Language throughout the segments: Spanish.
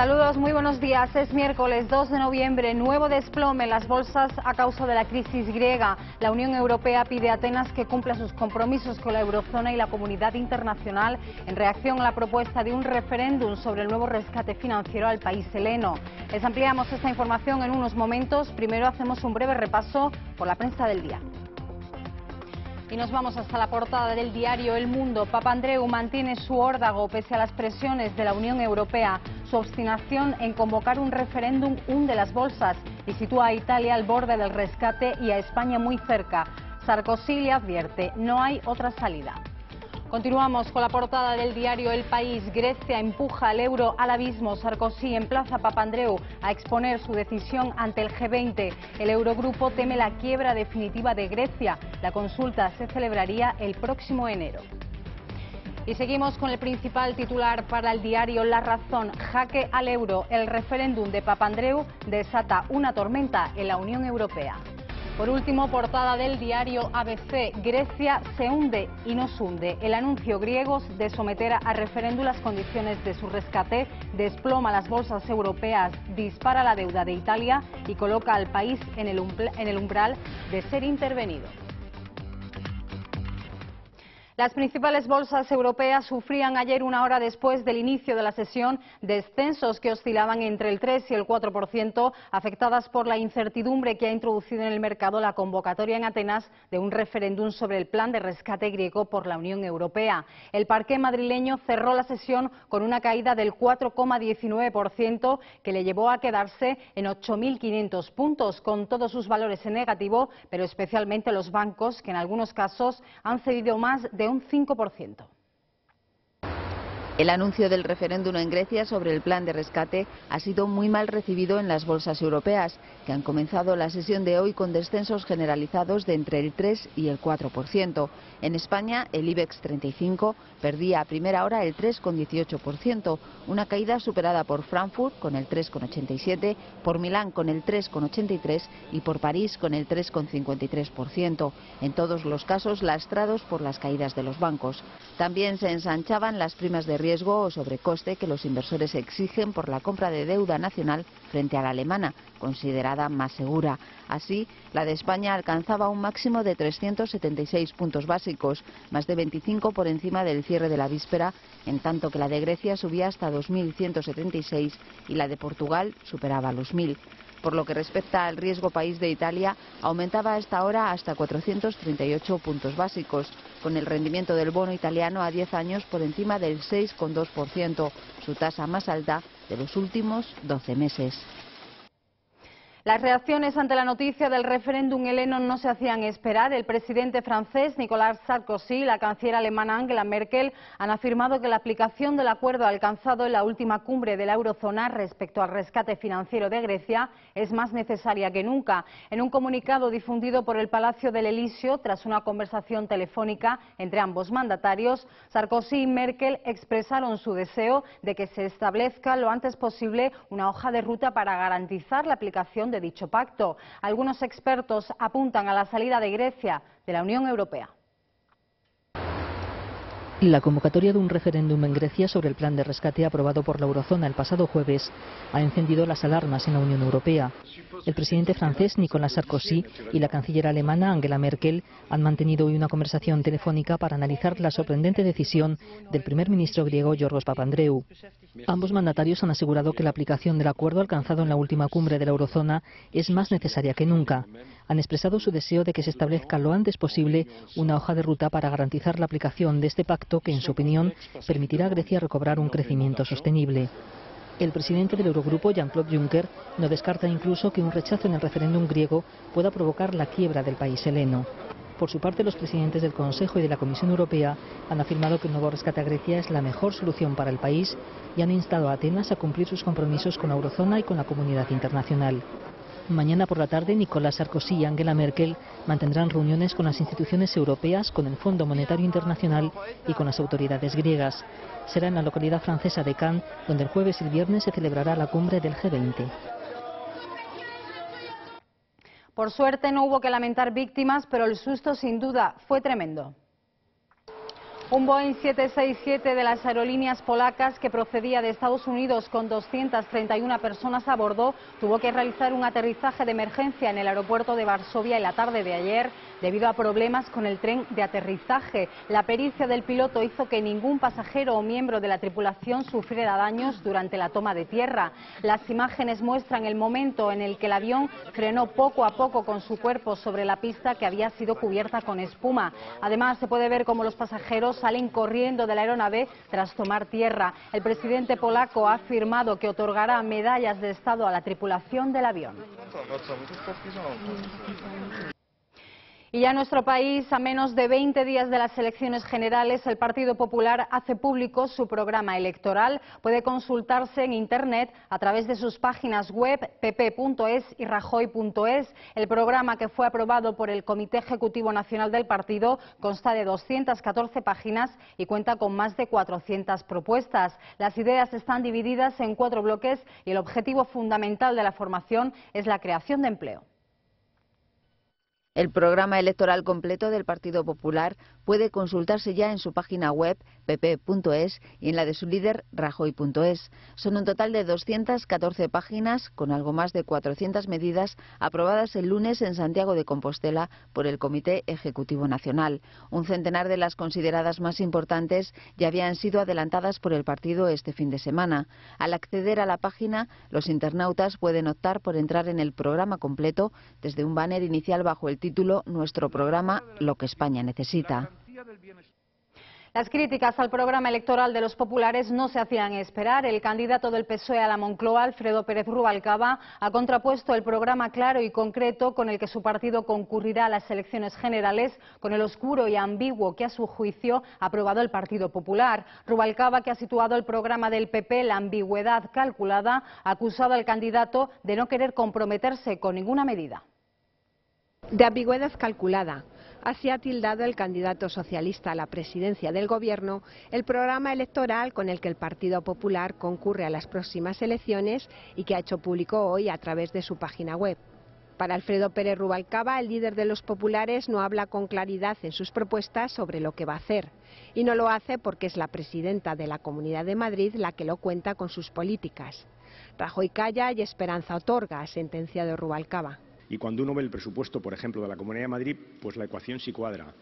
Saludos, muy buenos días. Es miércoles 2 de noviembre, nuevo desplome en las bolsas a causa de la crisis griega. La Unión Europea pide a Atenas que cumpla sus compromisos con la eurozona y la comunidad internacional en reacción a la propuesta de un referéndum sobre el nuevo rescate financiero al país heleno. Les ampliamos esta información en unos momentos. Primero hacemos un breve repaso por la prensa del día. Y nos vamos hasta la portada del diario El Mundo. Papandreou mantiene su órdago pese a las presiones de la Unión Europea. Su obstinación en convocar un referéndum hunde las bolsas y sitúa a Italia al borde del rescate y a España muy cerca. Sarkozy le advierte, no hay otra salida. Continuamos con la portada del diario El País. Grecia empuja al euro al abismo. Sarkozy emplaza a Papandreou a exponer su decisión ante el G20. El Eurogrupo teme la quiebra definitiva de Grecia. La consulta se celebraría el próximo enero. Y seguimos con el principal titular para el diario La Razón. Jaque al euro. El referéndum de Papandreou desata una tormenta en la Unión Europea. Por último, portada del diario ABC. Grecia se hunde y nos hunde. El anuncio griego de someter a referéndum las condiciones de su rescate desploma las bolsas europeas, dispara la deuda de Italia y coloca al país en el umbral de ser intervenido. Las principales bolsas europeas sufrían ayer, una hora después del inicio de la sesión, descensos que oscilaban entre el 3 y el 4%, afectadas por la incertidumbre que ha introducido en el mercado la convocatoria en Atenas de un referéndum sobre el plan de rescate griego por la Unión Europea. El parqué madrileño cerró la sesión con una caída del 4,19%, que le llevó a quedarse en 8.500 puntos, con todos sus valores en negativo, pero especialmente los bancos, que en algunos casos han cedido más de un 5%. El anuncio del referéndum en Grecia sobre el plan de rescate ha sido muy mal recibido en las bolsas europeas, que han comenzado la sesión de hoy con descensos generalizados de entre el 3 y el 4%. En España, el IBEX 35 perdía a primera hora el 3,18%, una caída superada por Frankfurt con el 3,87%, por Milán con el 3,83% y por París con el 3,53%. En todos los casos lastrados por las caídas de los bancos. También se ensanchaban las primas de riesgo o sobrecoste que los inversores exigen por la compra de deuda nacional frente a la alemana, considerada más segura. Así, la de España alcanzaba un máximo de 376 puntos básicos, más de 25 por encima del cierre de la víspera, en tanto que la de Grecia subía hasta 2.176 y la de Portugal superaba los 1.000. Por lo que respecta al riesgo país de Italia, aumentaba a esta hora hasta 438 puntos básicos, con el rendimiento del bono italiano a 10 años por encima del 6,2%, su tasa más alta de los últimos 12 meses. Las reacciones ante la noticia del referéndum heleno no se hacían esperar. El presidente francés Nicolas Sarkozy y la canciller alemana Angela Merkel han afirmado que la aplicación del acuerdo alcanzado en la última cumbre de la eurozona respecto al rescate financiero de Grecia es más necesaria que nunca. En un comunicado difundido por el Palacio del Elíseo, tras una conversación telefónica entre ambos mandatarios, Sarkozy y Merkel expresaron su deseo de que se establezca lo antes posible una hoja de ruta para garantizar la aplicación de dicho pacto. Algunos expertos apuntan a la salida de Grecia de la Unión Europea. La convocatoria de un referéndum en Grecia sobre el plan de rescate aprobado por la eurozona el pasado jueves ha encendido las alarmas en la Unión Europea. El presidente francés Nicolas Sarkozy y la canciller alemana Angela Merkel han mantenido hoy una conversación telefónica para analizar la sorprendente decisión del primer ministro griego Yorgos Papandreou. Ambos mandatarios han asegurado que la aplicación del acuerdo alcanzado en la última cumbre de la eurozona es más necesaria que nunca. Han expresado su deseo de que se establezca lo antes posible una hoja de ruta para garantizar la aplicación de este pacto que, en su opinión, permitirá a Grecia recobrar un crecimiento sostenible. El presidente del Eurogrupo, Jean-Claude Juncker, no descarta incluso que un rechazo en el referéndum griego pueda provocar la quiebra del país heleno. Por su parte, los presidentes del Consejo y de la Comisión Europea han afirmado que el nuevo rescate a Grecia es la mejor solución para el país y han instado a Atenas a cumplir sus compromisos con la eurozona y con la comunidad internacional. Mañana por la tarde, Nicolas Sarkozy y Angela Merkel mantendrán reuniones con las instituciones europeas, con el Fondo Monetario Internacional y con las autoridades griegas. Será en la localidad francesa de Cannes, donde el jueves y el viernes se celebrará la cumbre del G20. Por suerte no hubo que lamentar víctimas, pero el susto sin duda fue tremendo. Un Boeing 767 de las aerolíneas polacas que procedía de Estados Unidos con 231 personas a bordo tuvo que realizar un aterrizaje de emergencia en el aeropuerto de Varsovia en la tarde de ayer debido a problemas con el tren de aterrizaje. La pericia del piloto hizo que ningún pasajero o miembro de la tripulación sufriera daños durante la toma de tierra. Las imágenes muestran el momento en el que el avión frenó poco a poco con su cuerpo sobre la pista que había sido cubierta con espuma. Además, se puede ver cómo los pasajeros salen corriendo de la aeronave tras tomar tierra. El presidente polaco ha afirmado que otorgará medallas de Estado a la tripulación del avión. Y ya en nuestro país, a menos de 20 días de las elecciones generales, el Partido Popular hace público su programa electoral. Puede consultarse en Internet a través de sus páginas web pp.es y rajoy.es. El programa, que fue aprobado por el Comité Ejecutivo Nacional del partido, consta de 214 páginas y cuenta con más de 400 propuestas. Las ideas están divididas en 4 bloques y el objetivo fundamental de la formación es la creación de empleo. El programa electoral completo del Partido Popular puede consultarse ya en su página web pp.es y en la de su líder rajoy.es. Son un total de 214 páginas con algo más de 400 medidas aprobadas el lunes en Santiago de Compostela por el Comité Ejecutivo Nacional. Un centenar de las consideradas más importantes ya habían sido adelantadas por el partido este fin de semana. Al acceder a la página, los internautas pueden optar por entrar en el programa completo desde un banner inicial bajo el título Nuestro programa, lo que España necesita. Las críticas al programa electoral de los populares no se hacían esperar. El candidato del PSOE a la Moncloa, Alfredo Pérez Rubalcaba, ha contrapuesto el programa claro y concreto con el que su partido concurrirá a las elecciones generales con el oscuro y ambiguo que, a su juicio, ha aprobado el Partido Popular. Rubalcaba, que ha situado el programa del PP la ambigüedad calculada, ha acusado al candidato de no querer comprometerse con ninguna medida. De ambigüedad calculada. Así ha tildado el candidato socialista a la presidencia del Gobierno el programa electoral con el que el Partido Popular concurre a las próximas elecciones y que ha hecho público hoy a través de su página web. Para Alfredo Pérez Rubalcaba, el líder de los populares no habla con claridad en sus propuestas sobre lo que va a hacer. Y no lo hace porque es la presidenta de la Comunidad de Madrid la que lo cuenta con sus políticas. Rajoy calla y Esperanza otorga, ha sentenciado Rubalcaba. Y cuando uno ve el presupuesto, por ejemplo, de la Comunidad de Madrid, pues la ecuación sí cuadra.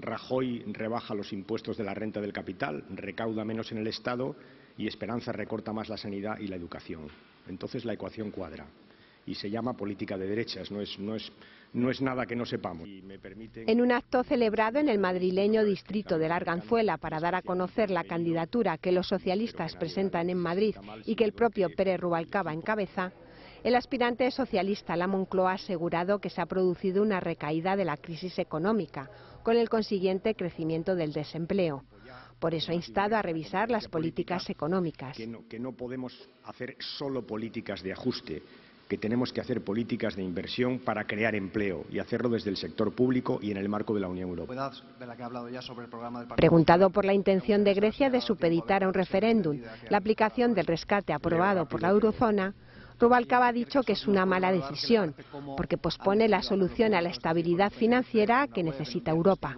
Rajoy rebaja los impuestos de la renta del capital, recauda menos en el Estado y Esperanza recorta más la sanidad y la educación. Entonces la ecuación cuadra. Y se llama política de derechas, no es nada que no sepamos. En un acto celebrado en el madrileño distrito de la Arganzuela para dar a conocer la candidatura que los socialistas presentan en Madrid y que el propio Pérez Rubalcaba encabeza, el aspirante socialista a la Moncloa ha asegurado que se ha producido una recaída de la crisis económica, con el consiguiente crecimiento del desempleo. Por eso ha instado a revisar las políticas económicas. Que no podemos hacer solo políticas de ajuste, que tenemos que hacer políticas de inversión para crear empleo y hacerlo desde el sector público y en el marco de la Unión Europea. Preguntado por la intención de Grecia de supeditar a un referéndum la aplicación del rescate aprobado por la eurozona, Rubalcaba ha dicho que es una mala decisión, porque pospone la solución a la estabilidad financiera que necesita Europa.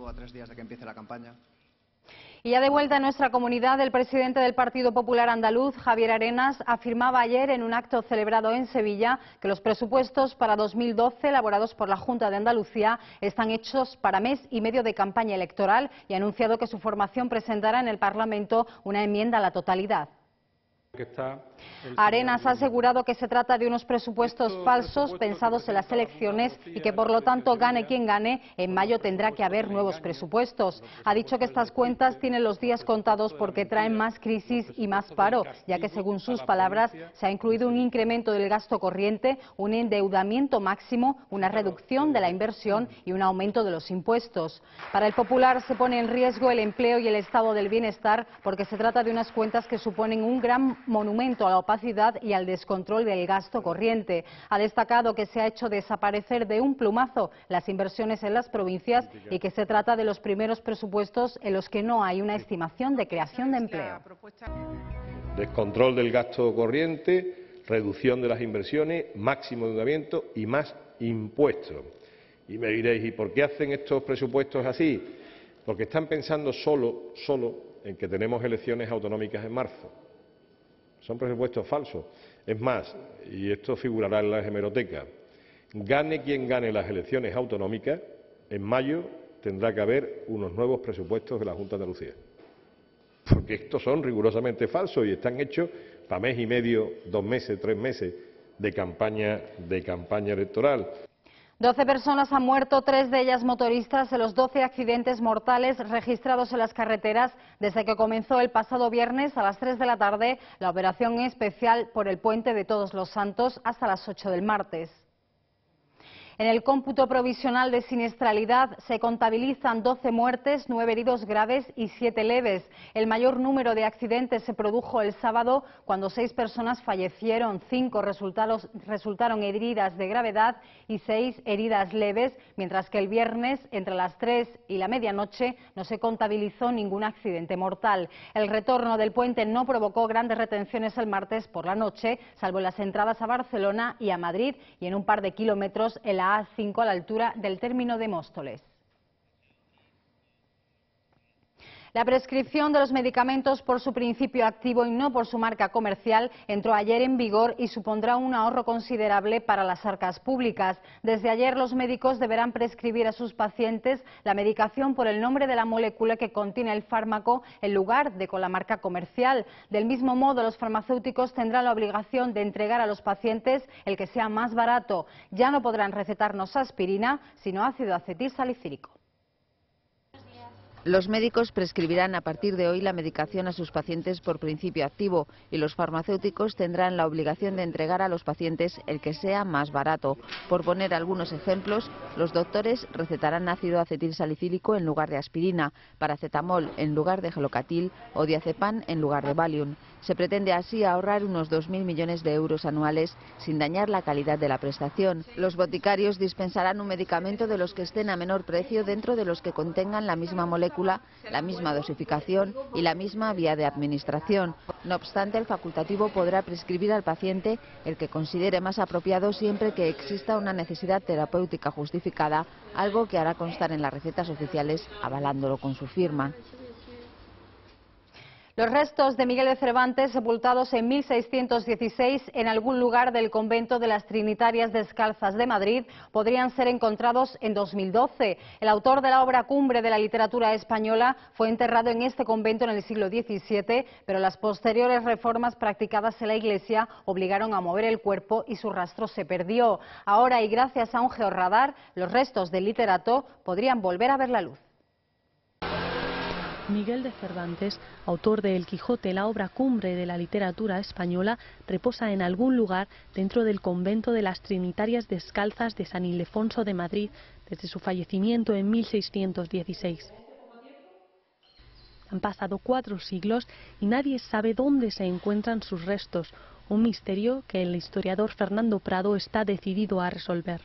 Y ya de vuelta en nuestra comunidad, el presidente del Partido Popular Andaluz, Javier Arenas, afirmaba ayer en un acto celebrado en Sevilla que los presupuestos para 2012 elaborados por la Junta de Andalucía están hechos para mes y medio de campaña electoral y ha anunciado que su formación presentará en el Parlamento una enmienda a la totalidad. Arenas ha asegurado que se trata de unos presupuestos falsos pensados en las elecciones y que, por lo tanto, gane quien gane, en mayo tendrá que haber nuevos presupuestos. Ha dicho que estas cuentas tienen los días contados porque traen más crisis y más paro, ya que, según sus palabras, se ha incluido un incremento del gasto corriente, un endeudamiento máximo, una reducción de la inversión y un aumento de los impuestos. Para el Popular se pone en riesgo el empleo y el estado del bienestar porque se trata de unas cuentas que suponen un gran monumento a la opacidad y al descontrol del gasto corriente. Ha destacado que se ha hecho desaparecer de un plumazo las inversiones en las provincias y que se trata de los primeros presupuestos en los que no hay una estimación de creación de empleo. Descontrol del gasto corriente, reducción de las inversiones, máximo endeudamiento y más impuestos. Y me diréis, ¿y por qué hacen estos presupuestos así? porque están pensando solo en que tenemos elecciones autonómicas en marzo. Son presupuestos falsos. Es más, y esto figurará en las hemerotecas, gane quien gane las elecciones autonómicas, en mayo tendrá que haber unos nuevos presupuestos de la Junta de Andalucía. Porque estos son rigurosamente falsos y están hechos para mes y medio, 2 meses, 3 meses de campaña electoral. 12 personas han muerto, 3 de ellas motoristas, en los 12 accidentes mortales registrados en las carreteras desde que comenzó el pasado viernes a las 3 de la tarde la operación especial por el Puente de Todos los Santos hasta las 8 del martes. En el cómputo provisional de siniestralidad se contabilizan 12 muertes, 9 heridos graves y 7 leves. El mayor número de accidentes se produjo el sábado, cuando 6 personas fallecieron, 5 resultaron heridas de gravedad y 6 heridas leves, mientras que el viernes, entre las 3 y la medianoche, no se contabilizó ningún accidente mortal. El retorno del puente no provocó grandes retenciones el martes por la noche, salvo en las entradas a Barcelona y a Madrid, y en un par de kilómetros en la A5 a la altura del término de Móstoles. La prescripción de los medicamentos por su principio activo y no por su marca comercial entró ayer en vigor y supondrá un ahorro considerable para las arcas públicas. Desde ayer los médicos deberán prescribir a sus pacientes la medicación por el nombre de la molécula que contiene el fármaco en lugar de con la marca comercial. Del mismo modo, los farmacéuticos tendrán la obligación de entregar a los pacientes el que sea más barato. Ya no podrán recetarnos aspirina, sino ácido acetilsalicílico. Los médicos prescribirán a partir de hoy la medicación a sus pacientes por principio activo y los farmacéuticos tendrán la obligación de entregar a los pacientes el que sea más barato. Por poner algunos ejemplos, los doctores recetarán ácido acetilsalicílico en lugar de aspirina, paracetamol en lugar de gelocatil o diazepam en lugar de Valium. Se pretende así ahorrar unos 2.000 millones de euros anuales sin dañar la calidad de la prestación. Los boticarios dispensarán un medicamento de los que estén a menor precio dentro de los que contengan la misma molécula, la misma dosificación y la misma vía de administración. No obstante, el facultativo podrá prescribir al paciente el que considere más apropiado siempre que exista una necesidad terapéutica justificada, algo que hará constar en las recetas oficiales avalándolo con su firma. Los restos de Miguel de Cervantes, sepultados en 1616 en algún lugar del convento de las Trinitarias Descalzas de Madrid, podrían ser encontrados en 2012. El autor de la obra cumbre de la literatura española fue enterrado en este convento en el siglo XVII, pero las posteriores reformas practicadas en la iglesia obligaron a mover el cuerpo y su rastro se perdió. Ahora, y gracias a un georradar, los restos del literato podrían volver a ver la luz. Miguel de Cervantes, autor de El Quijote, la obra cumbre de la literatura española, reposa en algún lugar dentro del convento de las Trinitarias Descalzas de San Ildefonso de Madrid desde su fallecimiento en 1616. Han pasado 4 siglos y nadie sabe dónde se encuentran sus restos, un misterio que el historiador Fernando Prado está decidido a resolver.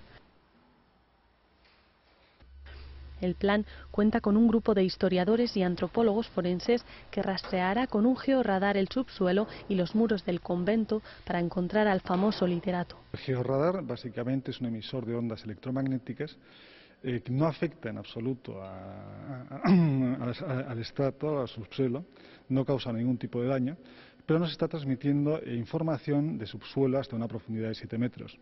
El plan cuenta con un grupo de historiadores y antropólogos forenses que rastreará con un georradar el subsuelo y los muros del convento para encontrar al famoso literato. El georradar básicamente es un emisor de ondas electromagnéticas que no afecta en absoluto al estrato, al subsuelo, no causa ningún tipo de daño, pero nos está transmitiendo información de subsuelo hasta una profundidad de 7 metros.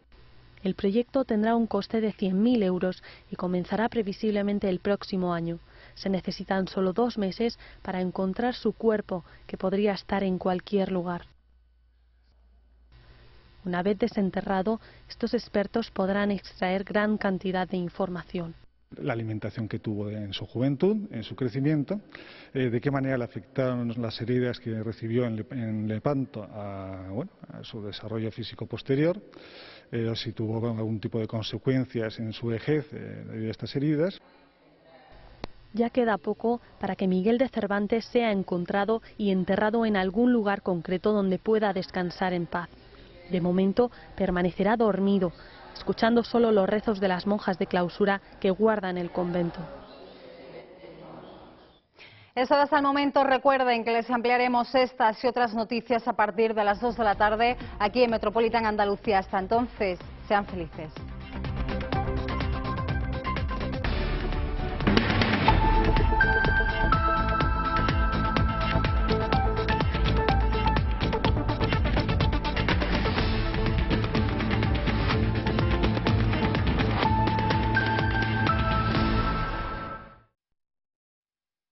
El proyecto tendrá un coste de 100.000 euros y comenzará previsiblemente el próximo año. Se necesitan solo 2 meses para encontrar su cuerpo, que podría estar en cualquier lugar. Una vez desenterrado, estos expertos podrán extraer gran cantidad de información. La alimentación que tuvo en su juventud, en su crecimiento, de qué manera le afectaron las heridas que recibió en Lepanto a su desarrollo físico posterior, si tuvo algún tipo de consecuencias en su vejez debido a estas heridas. Ya queda poco para que Miguel de Cervantes sea encontrado y enterrado en algún lugar concreto donde pueda descansar en paz. De momento permanecerá dormido, escuchando solo los rezos de las monjas de clausura que guardan el convento. Eso hasta el momento. Recuerden que les ampliaremos estas y otras noticias a partir de las 2 de la tarde aquí en Metropolitan Andalucía. Hasta entonces, sean felices.